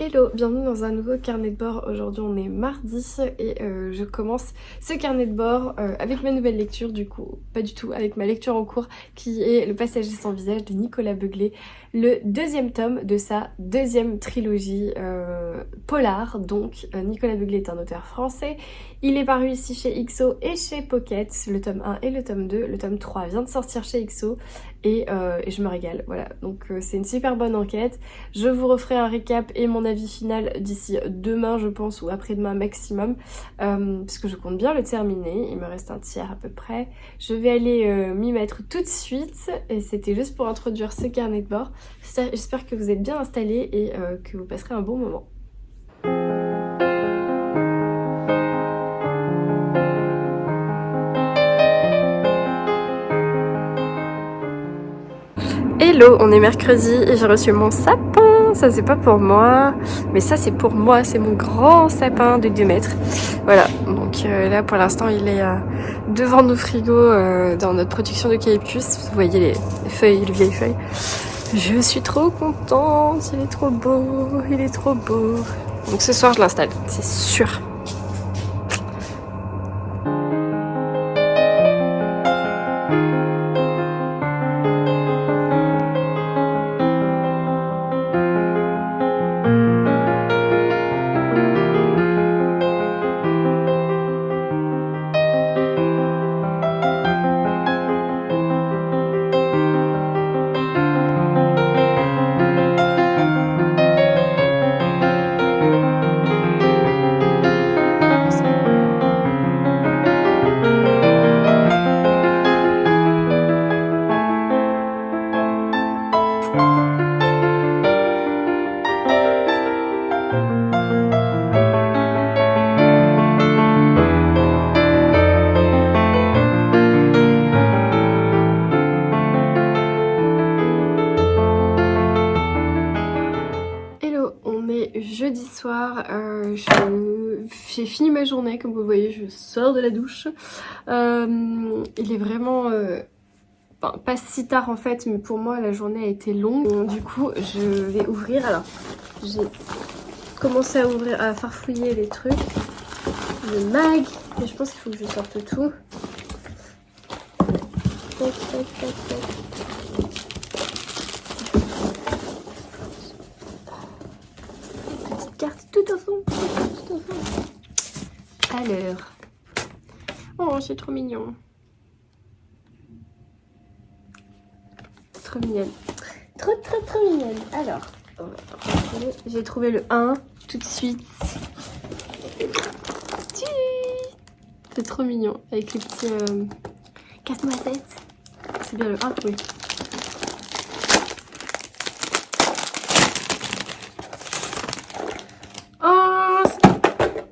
Hello, bienvenue dans un nouveau carnet de bord. Aujourd'hui on est mardi et je commence ce carnet de bord avec ma nouvelle lecture, du coup pas du tout, avec ma lecture en cours qui est Le Passager sans visage de Nicolas Beuglet, le deuxième tome de sa deuxième trilogie polar. Donc Nicolas Beuglet est un auteur français, il est paru ici chez XO et chez Pocket, le tome 1 et le tome 2, le tome 3 vient de sortir chez XO et je me régale, voilà. Donc c'est une super bonne enquête. Je vous referai un récap et mon avis final d'ici demain je pense, ou après-demain maximum, parce que je compte bien le terminer, il me reste un tiers à peu près. Je vais aller m'y mettre tout de suite et c'était juste pour introduire ce carnet de bord. J'espère que vous êtes bien installés et que vous passerez un bon moment. Hello, on est mercredi et j'ai reçu mon sapin. Ça c'est pas pour moi, mais ça c'est pour moi, c'est mon grand sapin de 2 mètres. Voilà, donc là pour l'instant il est devant nos frigos dans notre production d'eucalyptus. Vous voyez les feuilles, les vieilles feuilles. Je suis trop contente, il est trop beau, il est trop beau. Donc ce soir je l'installe, c'est sûr. Jeudi soir, j'ai fini ma journée, comme vous voyez, je sors de la douche. Il est vraiment pas si tard en fait, mais pour moi la journée a été longue. Du coup, je vais ouvrir. Alors, j'ai commencé à ouvrir, à farfouiller les trucs, le mag, mais je pense qu'il faut que je sorte tout. Tac, tac, tac, tac. Carte tout au fond, tout au fond. Alors, oh c'est trop mignon, trop mignonne, trop mignonne. Alors, j'ai trouvé le 1 tout de suite. C'est trop mignon avec les petits casse-noisettes. C'est bien le 1, oui.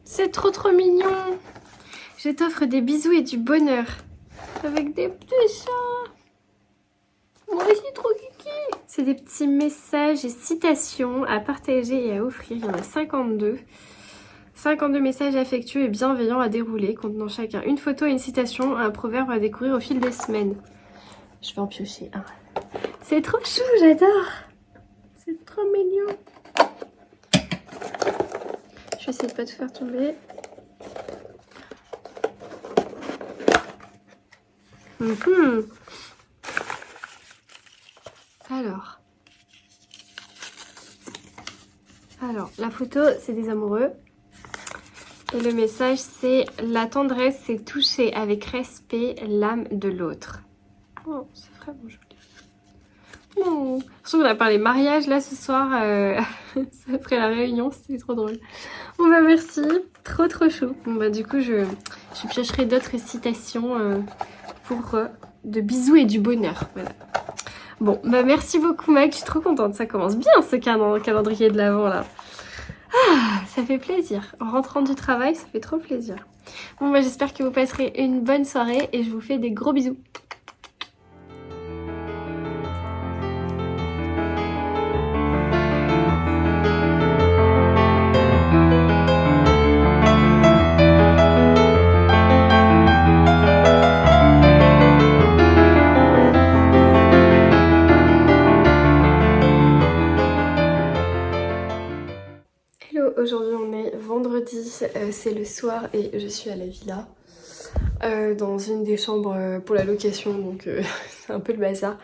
C'est trop mignon. Je t'offre des bisous et du bonheur. Avec des petits chats. Moi aussi trop kiki. C'est des petits messages et citations à partager et à offrir. Il y en a 52. 52 messages affectueux et bienveillants à dérouler, contenant chacun une photo et une citation, un proverbe à découvrir au fil des semaines. Je vais en piocher un. C'est trop chou, j'adore. C'est trop mignon. Je vais essayer de pas tout faire tomber. Alors, la photo, c'est des amoureux. Et le message, c'est « La tendresse, c'est toucher avec respect l'âme de l'autre. » Oh, c'est vraiment joli. Oh. Surtout qu'on a parlé mariage là ce soir, après la réunion, c'était trop drôle. Bon bah merci, trop chou. Bon bah du coup je piocherai d'autres citations pour de bisous et du bonheur, voilà. Bon bah merci beaucoup Mac, je suis trop contente, ça commence bien ce calendrier de l'Avent là. Ah, ça fait plaisir, en rentrant du travail ça fait trop plaisir. Bon bah j'espère que vous passerez une bonne soirée et je vous fais des gros bisous. Hello, aujourd'hui on est vendredi, c'est le soir et je suis à la villa dans une des chambres pour la location, donc c'est un peu le bazar.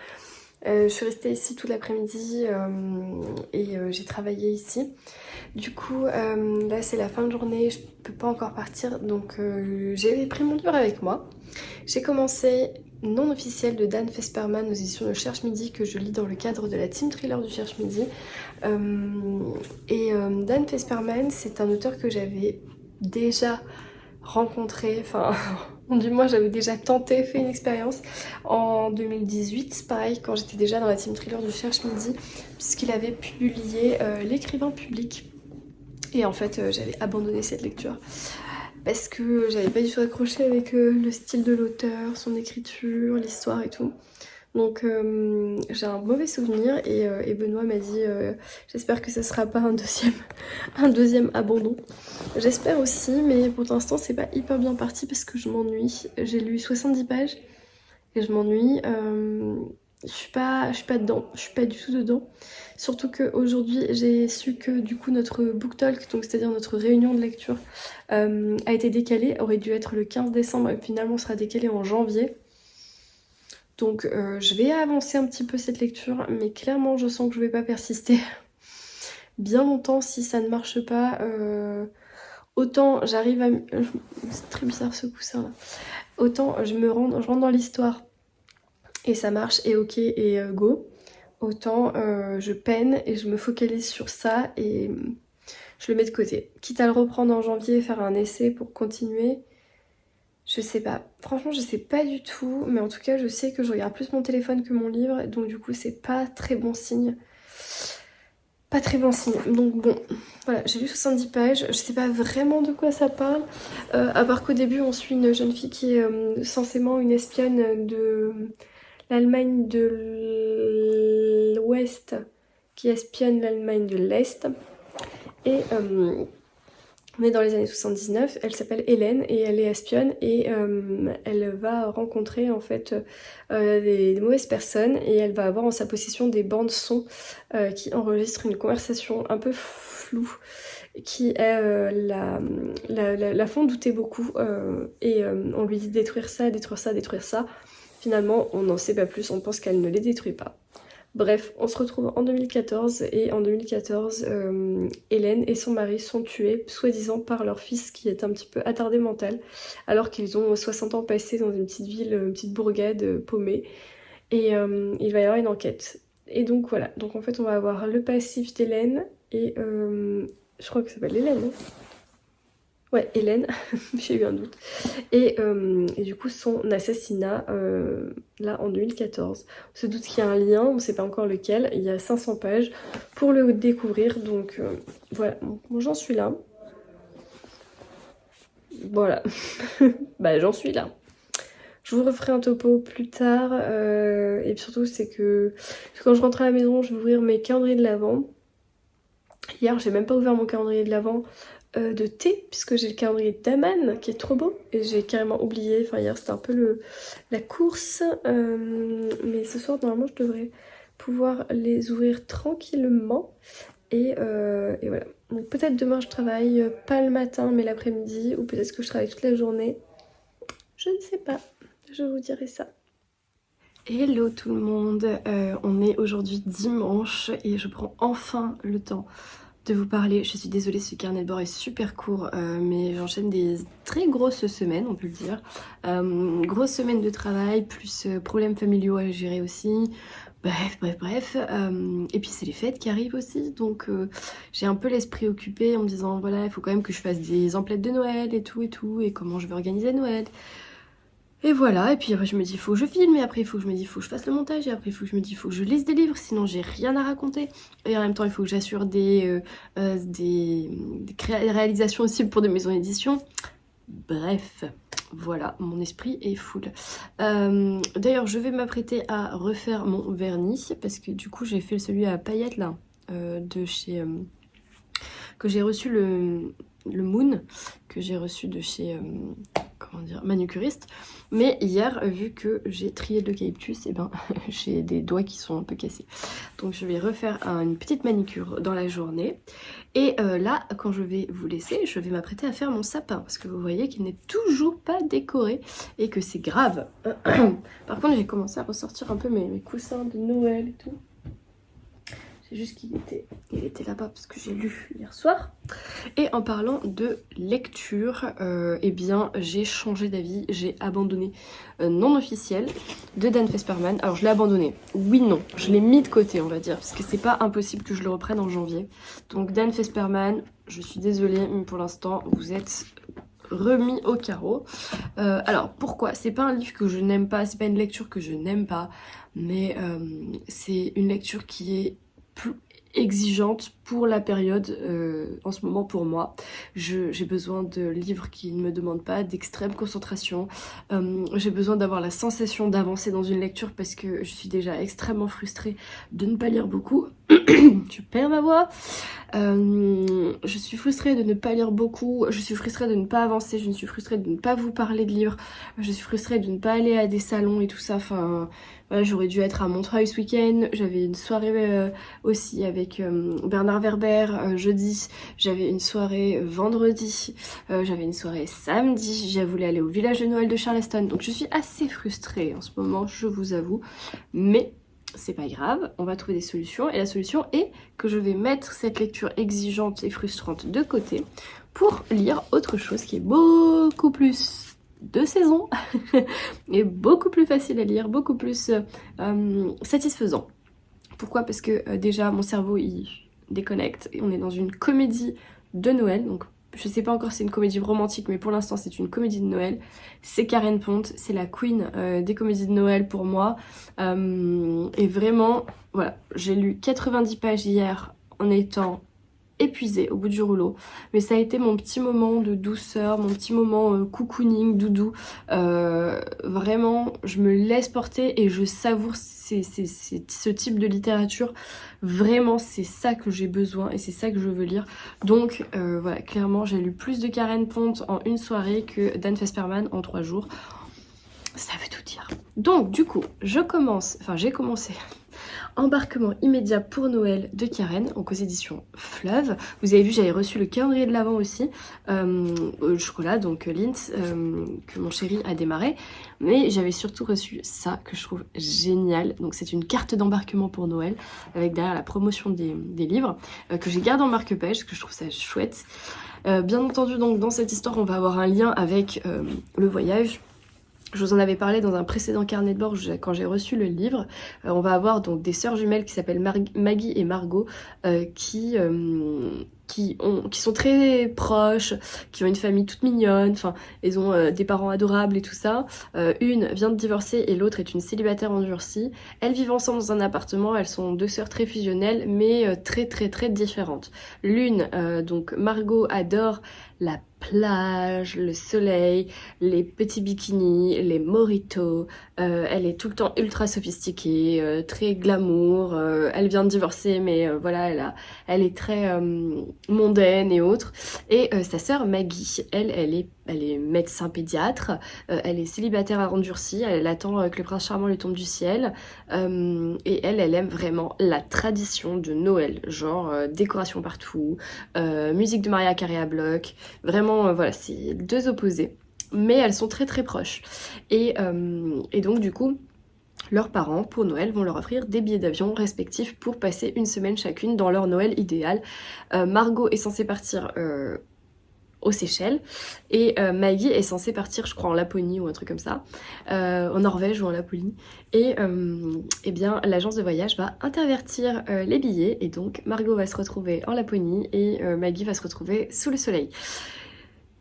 Je suis restée ici toute l'après-midi et j'ai travaillé ici. Du coup là c'est la fin de journée, je peux pas encore partir, donc j'ai pris mon livre avec moi. J'ai commencé Non officiel de Dan Fesperman aux éditions de Cherche Midi, que je lis dans le cadre de la team thriller du Cherche Midi. Dan Fesperman, c'est un auteur que j'avais déjà rencontré, enfin du moins j'avais déjà tenté, fait une expérience en 2018, pareil quand j'étais déjà dans la team thriller du Cherche Midi, puisqu'il avait publié L'écrivain public. Et en fait j'avais abandonné cette lecture parce que j'avais pas du tout accroché avec le style de l'auteur, son écriture, l'histoire et tout. Donc j'ai un mauvais souvenir et Benoît m'a dit j'espère que ce sera pas un deuxième abandon. J'espère aussi, mais pour l'instant c'est pas hyper bien parti parce que je m'ennuie. J'ai lu 70 pages et je m'ennuie. Je suis pas dedans, je suis pas du tout dedans. Surtout qu'aujourd'hui j'ai su que du coup notre book talk, donc c'est-à-dire notre réunion de lecture, a été décalée, aurait dû être le 15 décembre et finalement sera décalée en janvier. Donc je vais avancer un petit peu cette lecture, mais clairement je sens que je vais pas persister bien longtemps si ça ne marche pas. Autant j'arrive à... C'est très bizarre ce coussin là. Autant je rentre dans l'histoire et ça marche et ok et go. Autant je peine et je me focalise sur ça et je le mets de côté. Quitte à le reprendre en janvier et faire un essai pour continuer. Je sais pas, franchement je sais pas du tout, mais en tout cas je sais que je regarde plus mon téléphone que mon livre, donc du coup c'est pas très bon signe. Pas très bon signe, donc bon, voilà, j'ai lu 70 pages, je sais pas vraiment de quoi ça parle, à part qu'au début on suit une jeune fille qui est censément une espionne de l'Allemagne de l'Ouest, qui espionne l'Allemagne de l'Est, et... on est dans les années 79, elle s'appelle Hélène et elle est espionne et elle va rencontrer en fait des mauvaises personnes et elle va avoir en sa possession des bandes son qui enregistrent une conversation un peu floue qui la font douter beaucoup et on lui dit de détruire ça, détruire ça, détruire ça. Finalement on n'en sait pas plus, on pense qu'elle ne les détruit pas. Bref, on se retrouve en 2014 et en 2014, Hélène et son mari sont tués, soi-disant par leur fils qui est un petit peu attardé mental, alors qu'ils ont 60 ans passés dans une petite ville, une petite bourgade paumée, et il va y avoir une enquête. Et donc voilà, donc en fait on va avoir le passif d'Hélène et je crois que ça s'appelle Hélène, hein. Ouais, Hélène, j'ai eu un doute. Et du coup, son assassinat, là, en 2014. On se doute qu'il y a un lien, on ne sait pas encore lequel. Il y a 500 pages pour le découvrir. Donc, voilà, bon, j'en suis là. Voilà. Bah, j'en suis là. Je vous referai un topo plus tard. Et puis surtout, c'est que quand je rentre à la maison, je vais ouvrir mes calendriers de l'Avent. Hier, j'ai même pas ouvert mon calendrier de l'Avent de thé, puisque j'ai le calendrier d'Aman qui est trop beau et j'ai carrément oublié. Enfin, hier c'était un peu la course, mais ce soir normalement je devrais pouvoir les ouvrir tranquillement et voilà. Donc peut-être demain je travaille pas le matin mais l'après-midi, ou peut-être que je travaille toute la journée, je ne sais pas, je vous dirai ça. Hello tout le monde, on est aujourd'hui dimanche et je prends enfin le temps de vous parler. Je suis désolée, ce carnet de bord est super court, mais j'enchaîne des très grosses semaines, on peut le dire. Grosse semaine de travail, plus problèmes familiaux à gérer aussi. Bref. Et puis c'est les fêtes qui arrivent aussi, donc j'ai un peu l'esprit occupé en me disant voilà, il faut quand même que je fasse des emplettes de Noël et tout, et comment je vais organiser Noël. Et voilà, et puis après je me dis il faut que je filme, et après il faut que je me dis il faut que je fasse le montage, et après il faut que je me dis il faut que je lise des livres, sinon j'ai rien à raconter. Et en même temps il faut que j'assure des réalisations aussi pour des maisons d'édition. Bref, voilà, mon esprit est full. D'ailleurs je vais m'apprêter à refaire mon vernis, parce que du coup j'ai fait celui à paillettes là, de chez... que j'ai reçu le Moon, que j'ai reçu de chez... comment comment dire, manucuriste. Mais hier, vu que j'ai trié de l'eucalyptus, et ben j'ai des doigts qui sont un peu cassés. Donc je vais refaire une petite manicure dans la journée. Et là, quand je vais vous laisser, je vais m'apprêter à faire mon sapin. Parce que vous voyez qu'il n'est toujours pas décoré et que c'est grave. Par contre, j'ai commencé à ressortir un peu mes coussins de Noël et tout. C'est juste qu'il était là-bas parce que j'ai lu hier soir. Et en parlant de lecture, eh bien j'ai changé d'avis, j'ai abandonné Non officiel de Dan Fesperman. Alors je l'ai abandonné, oui non, je l'ai mis de côté on va dire, parce que c'est pas impossible que je le reprenne en janvier. Donc Dan Fesperman, je suis désolée, mais pour l'instant vous êtes remis au carreau. Alors pourquoi? C'est pas un livre que je n'aime pas, c'est pas une lecture que je n'aime pas, mais c'est une lecture qui est plus exigeante pour la période en ce moment pour moi. J'ai besoin de livres qui ne me demandent pas d'extrême concentration. J'ai besoin d'avoir la sensation d'avancer dans une lecture parce que je suis déjà extrêmement frustrée de ne pas lire beaucoup. Je perds ma voix. Je suis frustrée de ne pas lire beaucoup. Je suis frustrée de ne pas avancer. Je suis frustrée de ne pas vous parler de livres. Je suis frustrée de ne pas aller à des salons et tout ça. Enfin, voilà, j'aurais dû être à Montreuil ce week-end. J'avais une soirée aussi avec Bernard Werber jeudi. J'avais une soirée vendredi. J'avais une soirée samedi. J'ai voulu aller au village de Noël de Charleston. Donc je suis assez frustrée en ce moment, je vous avoue. Mais c'est pas grave, on va trouver des solutions. Et la solution est que je vais mettre cette lecture exigeante et frustrante de côté pour lire autre chose qui est beaucoup plus de saison et beaucoup plus facile à lire, beaucoup plus satisfaisant. Pourquoi? Parce que déjà mon cerveau il déconnecte et on est dans une comédie de Noël, donc je sais pas encore si c'est une comédie romantique, mais pour l'instant c'est une comédie de Noël. C'est Karen Pont, c'est la queen des comédies de Noël pour moi. Et vraiment, voilà, j'ai lu 90 pages hier en étant épuisée au bout du rouleau, mais ça a été mon petit moment de douceur, mon petit moment cocooning, doudou. Vraiment, je me laisse porter et je savoure ce type de littérature. Vraiment, c'est ça que j'ai besoin et c'est ça que je veux lire. Donc voilà, clairement, j'ai lu plus de Karen Pont en une soirée que Dan Fesperman en 3 jours. Ça veut tout dire. Donc du coup, j'ai commencé Embarquement immédiat pour Noël de Karen, donc aux éditions Fleuve. Vous avez vu, j'avais reçu le calendrier de l'Avent aussi, au chocolat, donc Lindt, que mon chéri a démarré. Mais j'avais surtout reçu ça, que je trouve génial. Donc c'est une carte d'embarquement pour Noël, avec derrière la promotion des livres, que j'ai gardé en marque-page, parce que je trouve ça chouette. Bien entendu, donc dans cette histoire, on va avoir un lien avec le voyage. Je vous en avais parlé dans un précédent carnet de bord quand j'ai reçu le livre. On va avoir donc des sœurs jumelles qui s'appellent Maggie et Margot qui sont très proches, qui ont une famille toute mignonne, enfin elles ont des parents adorables et tout ça. Une vient de divorcer et l'autre est une célibataire endurcie. Elles vivent ensemble dans un appartement, elles sont deux sœurs très fusionnelles mais très différentes. L'une, donc Margot, adore la plage, le soleil, les petits bikinis, les mojitos. Elle est tout le temps ultra sophistiquée, très glamour. Elle vient de divorcer mais voilà, elle est très mondaine et autres. Et sa sœur Maggie, elle est médecin pédiatre, elle est célibataire à endurcie, elle attend que le prince charmant lui tombe du ciel, et elle aime vraiment la tradition de Noël, genre décoration partout, musique de Mariah Carey à bloc, vraiment voilà, c'est deux opposés, mais elles sont très proches. Et donc du coup, leurs parents, pour Noël, vont leur offrir des billets d'avion respectifs pour passer une semaine chacune dans leur Noël idéal. Margot est censée partir aux Seychelles et Maggie est censée partir, je crois, en Laponie ou un truc comme ça, en Norvège ou en Laponie. Et eh bien l'agence de voyage va intervertir les billets et donc Margot va se retrouver en Laponie et Maggie va se retrouver sous le soleil.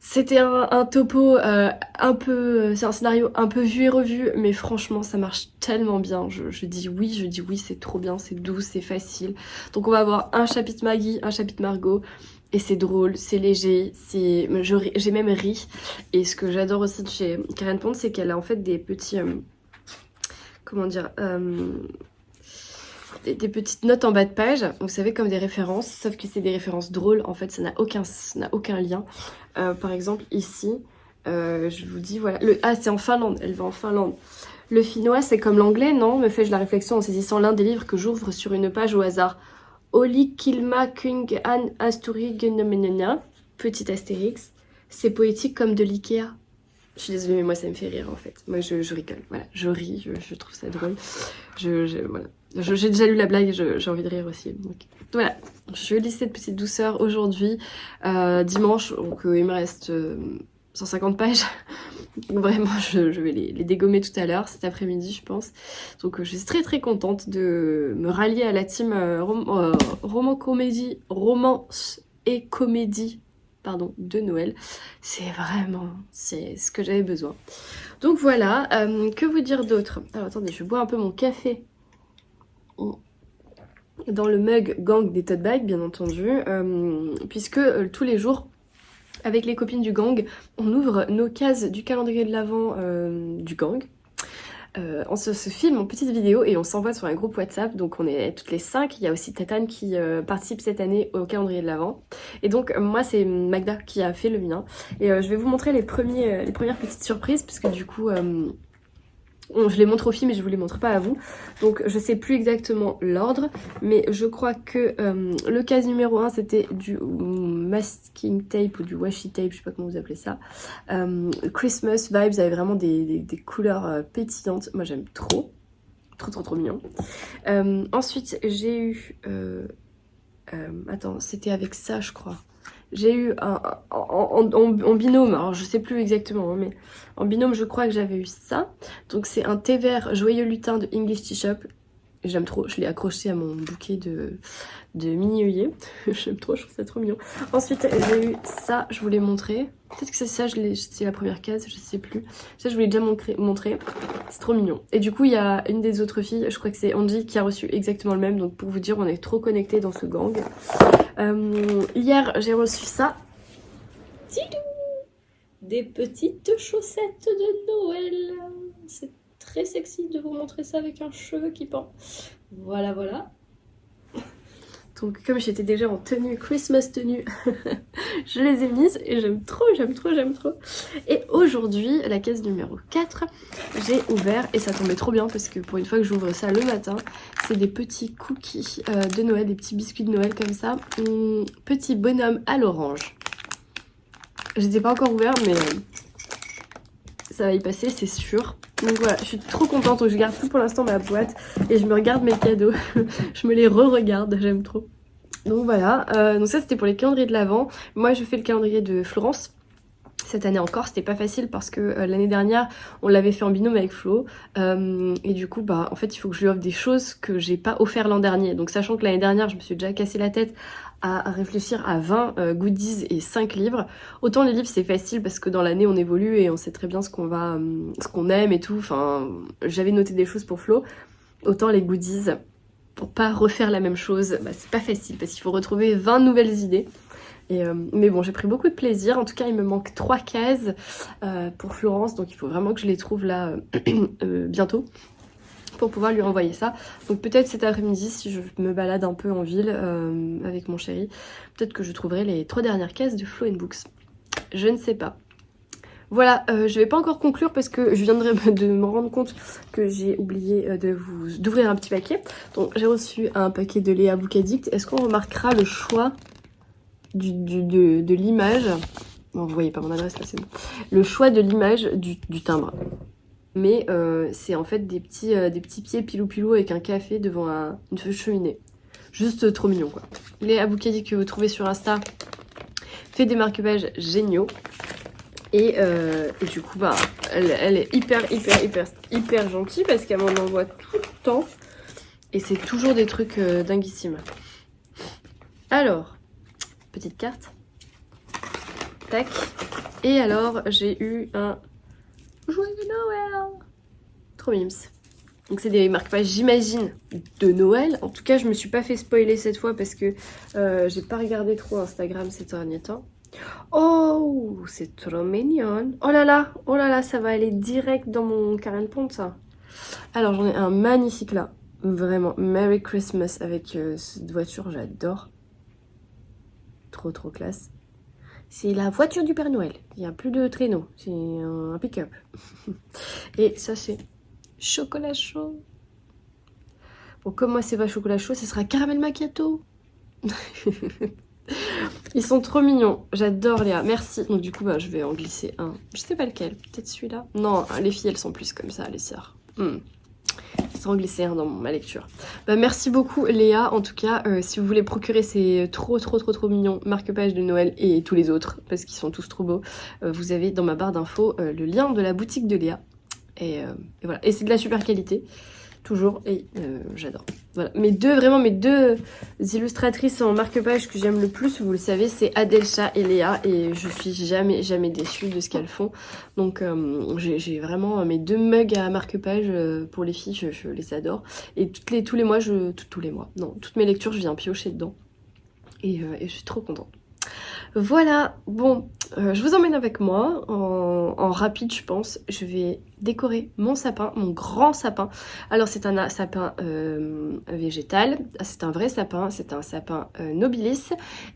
C'était un topo un peu... c'est un scénario un peu vu et revu, mais franchement ça marche tellement bien. Je dis oui, c'est trop bien, c'est doux, c'est facile. Donc on va avoir un chapitre Maggie, un chapitre Margot, et c'est drôle, c'est léger, j'ai même ri. Et ce que j'adore aussi de chez Karen Pont, c'est qu'elle a en fait des petits... comment dire des petites notes en bas de page, vous savez, comme des références, sauf que c'est des références drôles, en fait ça n'a aucun lien. Par exemple ici, Je vous dis, voilà. Ah, c'est en Finlande, elle va en Finlande. Le finnois, c'est comme l'anglais, non? Me fais-je la réflexion en saisissant l'un des livres que j'ouvre sur une page au hasard. Oli Kilma Kung An Asturi Gunnomenena. Petit astérix. C'est poétique comme de l'Ikea. Je suis désolée, mais moi ça me fait rire en fait. Moi je rigole, voilà. Je ris, je trouve ça drôle. Voilà. J'ai déjà lu la blague et j'ai envie de rire aussi. Donc voilà, je lis cette petite douceur aujourd'hui, dimanche, donc il me reste 150 pages. Donc vraiment, je vais les dégommer tout à l'heure, cet après-midi je pense. Donc je suis très très contente de me rallier à la team romance et comédie pardon, de Noël. C'est ce que j'avais besoin. Donc voilà, que vous dire d'autre? Alors attendez, je bois un peu mon café dans le mug gang des tote bags, bien entendu, puisque tous les jours, avec les copines du gang, on ouvre nos cases du calendrier de l'Avent du gang. On se filme en petite vidéo et on s'envoie sur un groupe WhatsApp, donc on est toutes les 5. Il y a aussi Tatane qui participe cette année au calendrier de l'Avent. Et donc moi c'est Magda qui a fait le mien. Et je vais vous montrer les premières petites surprises, parce que du coup je les montre aux filles mais je vous les montre pas à vous. Donc je sais plus exactement l'ordre, mais je crois que le case numéro 1 c'était du masking tape ou du washi tape, je sais pas comment vous appelez ça. Christmas vibes, avait vraiment des couleurs pétillantes. Moi j'aime trop. Trop mignon. Ensuite j'ai eu... attends, c'était avec ça je crois. J'ai eu en binôme, alors je sais plus exactement, hein, mais en binôme je crois que j'avais eu ça. Donc c'est un thé vert joyeux lutin de English Tea Shop. J'aime trop, je l'ai accroché à mon bouquet de mini œillets. J'aime trop, je trouve ça trop mignon. Ensuite j'ai eu ça, je vous l'ai montré. Peut-être que c'est ça, c'est la première case, je sais plus. Ça je vous l'ai déjà montré. C'est trop mignon. Et du coup il y a une des autres filles, je crois que c'est Angie, qui a reçu exactement le même. Donc pour vous dire, on est trop connectés dans ce gang. Hier j'ai reçu ça. Des petites chaussettes de Noël. C'est très sexy de vous montrer ça avec un cheveu qui pend. Voilà. Donc comme j'étais déjà en tenue, Christmas tenue, je les ai mises et j'aime trop. Et aujourd'hui, la case numéro 4, j'ai ouvert, et ça tombait trop bien parce que pour une fois que j'ouvre ça le matin, c'est des petits cookies de Noël, des petits biscuits de Noël comme ça. Petit bonhomme à l'orange. Je les ai pas encore ouverts mais ça va y passer, c'est sûr. Donc voilà, je suis trop contente, donc je garde tout pour l'instant ma boîte et je me regarde mes cadeaux. Je me les re-regarde, j'aime trop. Donc voilà, donc ça c'était pour les calendriers de l'Avent. Moi je fais le calendrier de Florence. Cette année encore, c'était pas facile parce que l'année dernière, on l'avait fait en binôme avec Flo. Et du coup, bah en fait, il faut que je lui offre des choses que j'ai pas offert l'an dernier. Donc sachant que l'année dernière, je me suis déjà cassé la tête à réfléchir à 20 goodies et 5 livres. Autant les livres, c'est facile parce que dans l'année, on évolue et on sait très bien ce qu'on aime et tout. Enfin, j'avais noté des choses pour Flo. Autant les goodies, pour pas refaire la même chose, bah, c'est pas facile parce qu'il faut retrouver 20 nouvelles idées. Mais bon, j'ai pris beaucoup de plaisir. En tout cas, il me manque 3 cases pour Florence, donc il faut vraiment que je les trouve là bientôt pour pouvoir lui renvoyer ça. Donc peut-être cet après-midi, si je me balade un peu en ville avec mon chéri, peut-être que je trouverai les 3 dernières cases de Flow & Books. Je ne sais pas. Voilà, je vais pas encore conclure parce que je viendrai de me rendre compte que j'ai oublié d'ouvrir un petit paquet. Donc j'ai reçu un paquet de Léa Book Addict. Est-ce qu'on remarquera le choix de l'image? Bon, vous voyez pas mon adresse là, c'est bon. Le choix de l'image du timbre. Mais c'est en fait des petits pieds pilou avec un café devant une cheminée. Juste trop mignon quoi. Léa Book Addict que vous trouvez sur Insta fait des marque-pages géniaux. Et du coup, bah, elle est hyper gentille parce qu'elle m'en envoie tout le temps. Et c'est toujours des trucs dinguissimes. Alors, petite carte. Tac. Et alors, j'ai eu un joyeux Noël. Trop mimes. Donc c'est des marque-pages, j'imagine, de Noël. En tout cas, je me suis pas fait spoiler cette fois parce que j'ai pas regardé trop Instagram ces derniers temps. Oh, c'est trop mignon. Oh là là, ça va aller direct dans mon carré de ponte, ça. Alors, j'en ai un magnifique là. Vraiment, Merry Christmas avec cette voiture, j'adore. Trop classe. C'est la voiture du Père Noël. Il n'y a plus de traîneau. C'est un pick-up. Et ça, c'est chocolat chaud. Bon, comme moi, c'est pas chocolat chaud, ce sera caramel macchiato. Ils sont trop mignons. J'adore Léa. Merci. Donc du coup, bah, je vais en glisser un. Je sais pas lequel. Peut-être celui-là. Non, les filles, elles sont plus comme ça, les sœurs. Je vais en glisser un dans ma lecture. Bah, merci beaucoup Léa. En tout cas, si vous voulez procurer ces trop mignons marque-pages de Noël et tous les autres, parce qu'ils sont tous trop beaux, vous avez dans ma barre d'infos le lien de la boutique de Léa. Et voilà. Et c'est de la super qualité. Toujours, et j'adore. Voilà, mes deux illustratrices en marque-page que j'aime le plus, vous le savez, c'est Adelcha et Léa, et je suis jamais déçue de ce qu'elles font. Donc j'ai vraiment mes deux mugs à marque-page pour les filles, je les adore. Et tous les mois, toutes mes lectures, je viens piocher dedans. Et je suis trop contente. Voilà, bon, je vous emmène avec moi en rapide je pense. Je vais décorer mon sapin, mon grand sapin. Alors c'est un sapin végétal, c'est un vrai sapin, c'est un sapin nobilis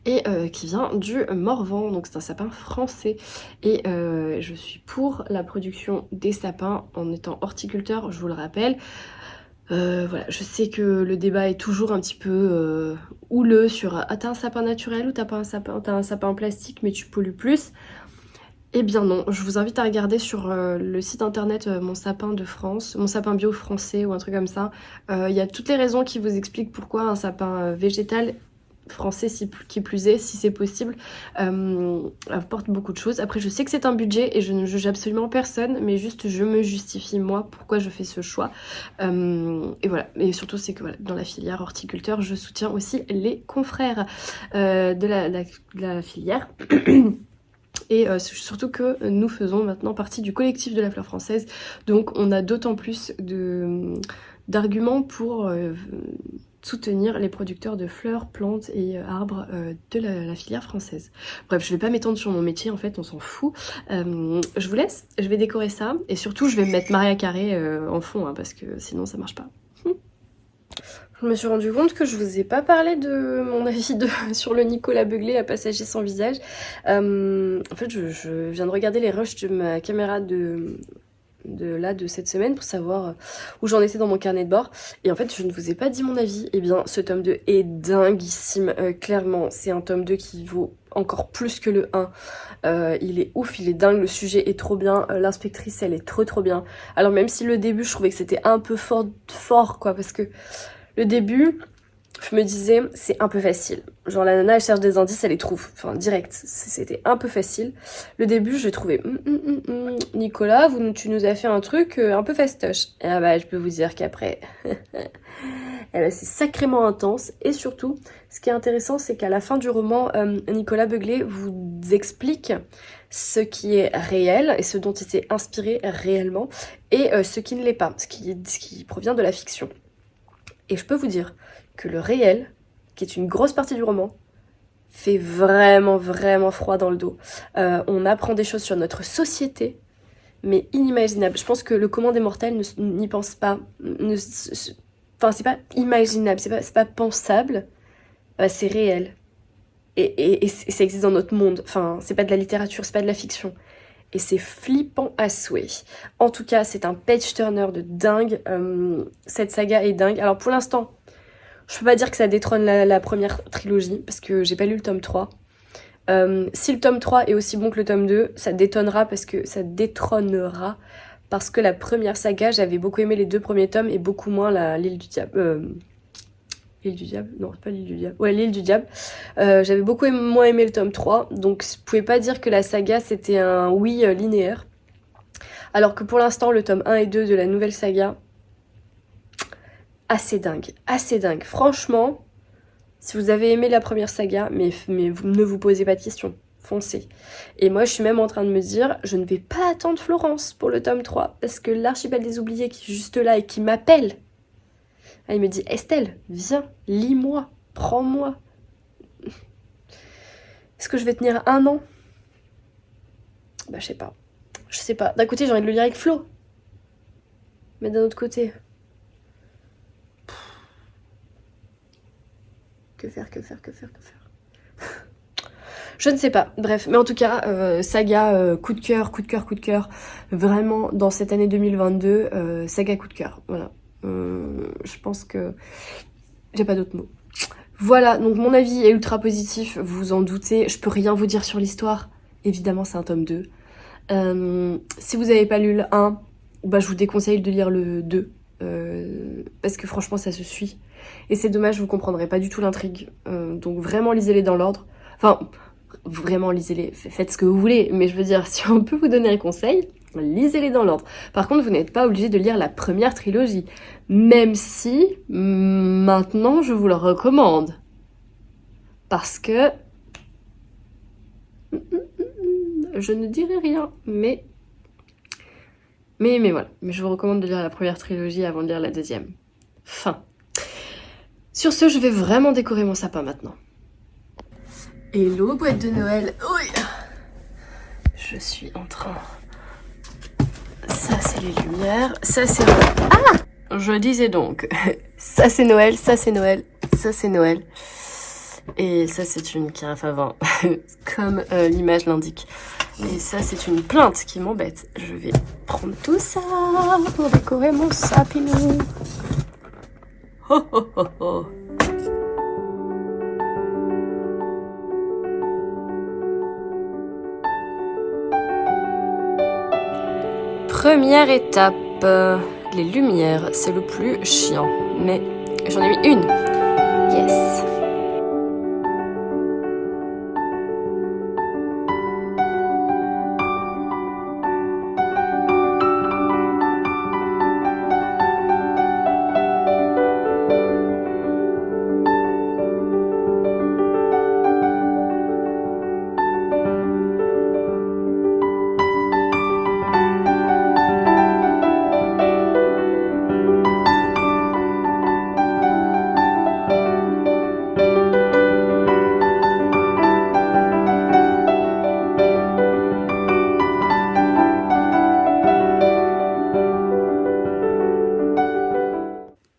et qui vient du Morvan, donc c'est un sapin français. Et je suis pour la production des sapins en étant horticulteur, je vous le rappelle. Voilà, je sais que le débat est toujours un petit peu houleux sur ah t'as un sapin naturel ou t'as un sapin en plastique mais tu pollues plus. Eh bien non, je vous invite à regarder sur le site internet Mon Sapin de France, Mon Sapin Bio français ou un truc comme ça. Il y a toutes les raisons qui vous expliquent pourquoi un sapin végétal français qui plus est, si c'est possible, apporte beaucoup de choses. Après je sais que c'est un budget et je ne juge absolument personne, mais juste je me justifie moi pourquoi je fais ce choix. Et voilà, et surtout c'est que voilà, dans la filière horticulteur je soutiens aussi les confrères de la filière. Et surtout que nous faisons maintenant partie du collectif de la fleur française, donc on a d'autant plus d'arguments pour soutenir les producteurs de fleurs, plantes et arbres de la filière française. Bref, je vais pas m'étendre sur mon métier, en fait, on s'en fout. Je vous laisse, je vais décorer ça, et surtout je vais mettre Maria Carré en fond, hein, parce que sinon ça marche pas. Je me suis rendu compte que je vous ai pas parlé de mon avis sur le Nicolas Beuglé à Passager sans visage. En fait, je viens de regarder les rushs de ma caméra de cette semaine pour savoir où j'en étais dans mon carnet de bord. Et en fait, je ne vous ai pas dit mon avis. Eh bien, ce tome 2 est dinguissime. Clairement, c'est un tome 2 qui vaut encore plus que le 1. Il est ouf, il est dingue, le sujet est trop bien. L'inspectrice, elle est trop bien. Alors même si le début, je trouvais que c'était un peu fort quoi, parce que le début, je me disais, c'est un peu facile. Genre la nana, elle cherche des indices, elle les trouve. Enfin, direct, c'était un peu facile. Le début, je trouvais, Nicolas, tu nous as fait un truc un peu fastoche. Et ah bah, je peux vous dire qu'après, c'est sacrément intense. Et surtout, ce qui est intéressant, c'est qu'à la fin du roman, Nicolas Beuglé vous explique ce qui est réel et ce dont il s'est inspiré réellement et ce qui ne l'est pas, ce qui provient de la fiction. Et je peux vous dire que le réel, qui est une grosse partie du roman, fait vraiment froid dans le dos. On apprend des choses sur notre société, mais inimaginables. Je pense que le commun des mortels n'y pense pas. Enfin, c'est pas imaginable, c'est pas pensable. C'est réel. Et ça existe dans notre monde. Enfin, c'est pas de la littérature, c'est pas de la fiction. Et c'est flippant à souhait. En tout cas, c'est un page-turner de dingue. Cette saga est dingue. Alors pour l'instant, je peux pas dire que ça détrône la première trilogie, parce que j'ai pas lu le tome 3. Si le tome 3 est aussi bon que le tome 2, ça détrônera parce que la première saga, j'avais beaucoup aimé les 2 premiers tomes et beaucoup moins l'île du diable. L'île du diable? Non, c'est pas l'île du diable. Ouais, l'île du diable. J'avais beaucoup moins aimé le tome 3, donc je pouvais pas dire que la saga c'était un oui linéaire. Alors que pour l'instant, le tome 1 et 2 de la nouvelle saga, assez dingue. Franchement, si vous avez aimé la première saga, mais vous ne vous posez pas de questions, foncez. Et moi, je suis même en train de me dire, je ne vais pas attendre Florence pour le tome 3, parce que l'archipel des oubliés qui est juste là et qui m'appelle, il me dit, Estelle, viens, lis-moi, prends-moi. Est-ce que je vais tenir 1 an? Bah, je sais pas. D'un côté, j'ai envie de le lire avec Flo. Mais d'un autre côté... Que faire Je ne sais pas, bref, mais en tout cas, saga coup de cœur, coup de cœur, coup de cœur, vraiment dans cette année 2022, saga coup de cœur, voilà. Je pense que j'ai pas d'autres mots. Voilà, donc mon avis est ultra positif, vous vous en doutez, je peux rien vous dire sur l'histoire, évidemment c'est un tome 2. Si vous n'avez pas lu le 1, bah, je vous déconseille de lire le 2, parce que franchement ça se suit, et c'est dommage, vous comprendrez pas du tout l'intrigue, donc vraiment lisez-les dans l'ordre, enfin... Vraiment, lisez-les, faites ce que vous voulez, mais je veux dire, si on peut vous donner un conseil, lisez-les dans l'ordre. Par contre, vous n'êtes pas obligé de lire la première trilogie, même si, maintenant, je vous le recommande. Parce que... je ne dirai rien, mais voilà. Mais je vous recommande de lire la première trilogie avant de lire la deuxième. Fin. Sur ce, je vais vraiment décorer mon sapin maintenant. Hello boîte de Noël. Oui. Je suis en train. Ça c'est les lumières, ça c'est Noël. Ah, je disais donc, ça c'est Noël, ça c'est Noël, ça c'est Noël. Et ça c'est une carafe à vin, comme l'image l'indique. Et ça c'est une plante qui m'embête. Je vais prendre tout ça pour décorer mon sapinou. Ho ho ho ho. Première étape, les lumières, c'est le plus chiant, mais j'en ai mis une. Yes.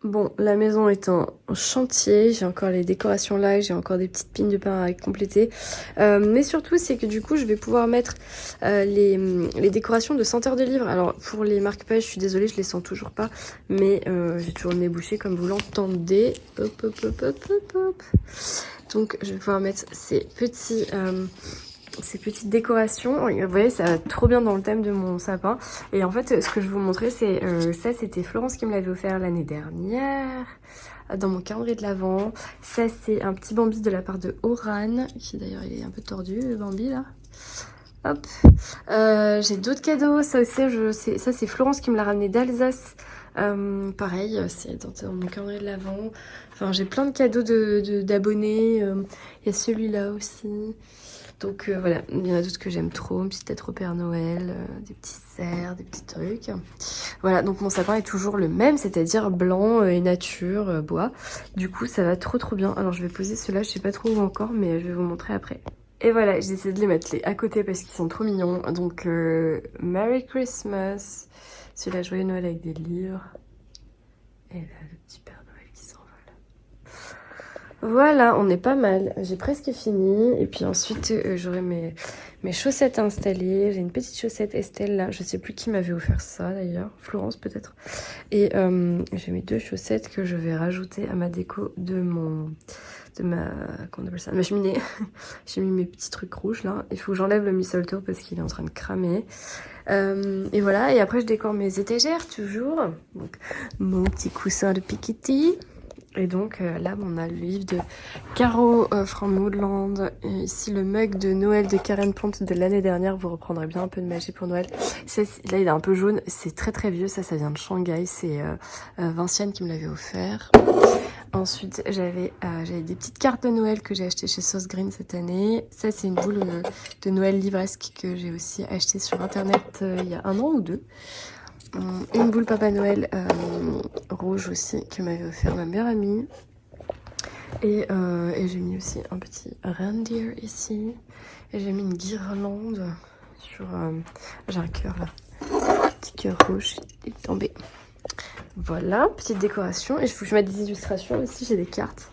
Bon, la maison est en chantier, j'ai encore les décorations là, j'ai encore des petites pines de pain à compléter. Mais surtout, c'est que du coup, je vais pouvoir mettre les décorations de senteur de livres. Alors, pour les marque-pages, je suis désolée, je les sens toujours pas. Mais j'ai toujours le nez bouché, comme vous l'entendez. Hop, hop, hop, hop, hop, hop. Donc, je vais pouvoir mettre ces petites décorations. Vous voyez, ça va trop bien dans le thème de mon sapin. Et en fait, ce que je vais vous montrer, c'est ça, c'était Florence qui me l'avait offert l'année dernière dans mon calendrier de l'Avent. Ça, c'est un petit Bambi de la part de Oran, qui d'ailleurs, il est un peu tordu, le Bambi, là. Hop. J'ai d'autres cadeaux. Ça aussi, ça, c'est Florence qui me l'a ramené d'Alsace. Pareil, c'est dans mon calendrier de l'Avent. Enfin, j'ai plein de cadeaux d'abonnés. Il y a celui-là aussi. Donc voilà, il y en a d'autres que j'aime trop, une petite lettre au Père Noël, des petits cerfs, des petits trucs. Voilà, donc mon sapin est toujours le même, c'est-à-dire blanc et nature, bois. Du coup, ça va trop bien. Alors je vais poser ceux-là, je sais pas trop où encore, mais je vais vous montrer après. Et voilà, j'ai essayé de les mettre à côté parce qu'ils sont trop mignons. Donc Merry Christmas, celui-là Joyeux Noël avec des livres. Et là, le petit Père Noël qui s'envole. Voilà, on est pas mal. J'ai presque fini. Et puis ensuite, j'aurai mes chaussettes installées. J'ai une petite chaussette Estelle là. Je sais plus qui m'avait offert ça d'ailleurs. Florence peut-être. Et j'ai mes deux chaussettes que je vais rajouter à ma déco de ma cheminée. J'ai mis mes petits trucs rouges là. Il faut que j'enlève le mistletoe parce qu'il est en train de cramer. Et voilà. Et après, je décore mes étagères toujours. Donc, mon petit coussin de Piketty. Et donc là, on a le livre de Caro from Woodland. Et ici, le mug de Noël de Karen Ponte de l'année dernière. Vous reprendrez bien un peu de magie pour Noël. Là, il est un peu jaune. C'est très vieux. Ça vient de Shanghai. C'est Vinciane qui me l'avait offert. Ensuite, j'avais des petites cartes de Noël que j'ai achetées chez Sauce Green cette année. Ça, c'est une boule de Noël livresque que j'ai aussi achetée sur Internet il y a 1 an ou 2. Une boule Papa Noël rouge aussi que m'avait offert ma meilleure amie. Et j'ai mis aussi un petit reindeer ici. Et j'ai mis une guirlande sur... j'ai un cœur là. Un petit cœur rouge qui est tombé. Voilà, petite décoration. Et je mets des illustrations aussi, j'ai des cartes.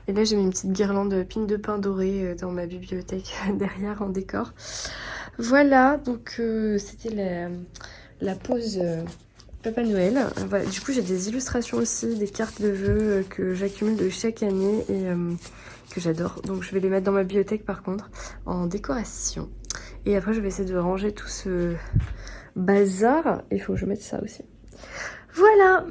Et là j'ai mis une petite guirlande pine de pin dorée dans ma bibliothèque derrière en décor. Voilà, donc c'était la pause Papa Noël. Voilà, du coup j'ai des illustrations aussi, des cartes de vœux que j'accumule de chaque année et que j'adore. Donc je vais les mettre dans ma bibliothèque par contre, en décoration. Et après je vais essayer de ranger tout ce bazar. Il faut que je mette ça aussi. Voilà!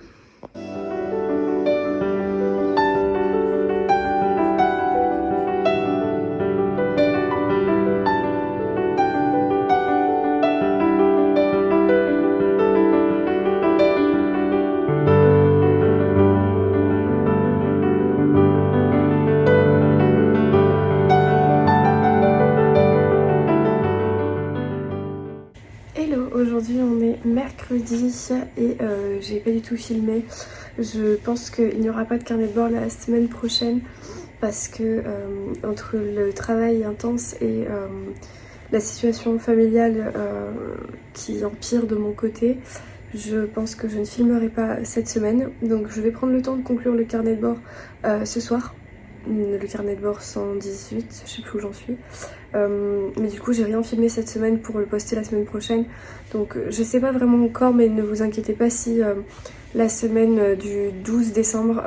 Hello, aujourd'hui on est mercredi et j'ai pas du tout filmé. Je pense qu'il n'y aura pas de carnet de bord la semaine prochaine parce que entre le travail intense et la situation familiale qui empire de mon côté, je pense que je ne filmerai pas cette semaine. Donc je vais prendre le temps de conclure le carnet de bord ce soir. Le carnet de bord 118, je sais plus où j'en suis. Mais du coup j'ai rien filmé cette semaine pour le poster la semaine prochaine. Donc je sais pas vraiment encore, mais ne vous inquiétez pas si la semaine du 12 décembre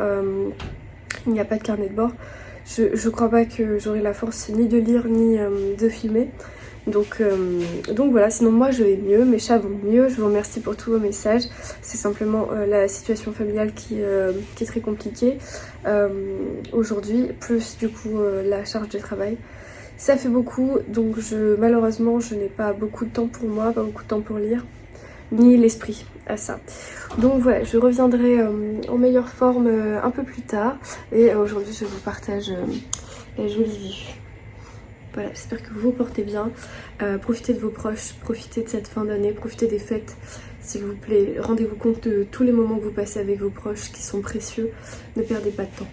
il n'y a pas de carnet de bord. Je crois pas que j'aurai la force ni de lire ni de filmer. Donc voilà, sinon moi je vais mieux, mes chats vont mieux, je vous remercie pour tous vos messages. C'est simplement la situation familiale qui est très compliquée aujourd'hui, plus du coup la charge de travail. Ça fait beaucoup, donc malheureusement je n'ai pas beaucoup de temps pour moi, pas beaucoup de temps pour lire, ni l'esprit à ça. Donc voilà, je reviendrai en meilleure forme un peu plus tard. Et aujourd'hui je vous partage la jolie vue. Voilà, j'espère que vous vous portez bien. Profitez de vos proches, profitez de cette fin d'année, profitez des fêtes. S'il vous plaît, rendez-vous compte de tous les moments que vous passez avec vos proches qui sont précieux. Ne perdez pas de temps.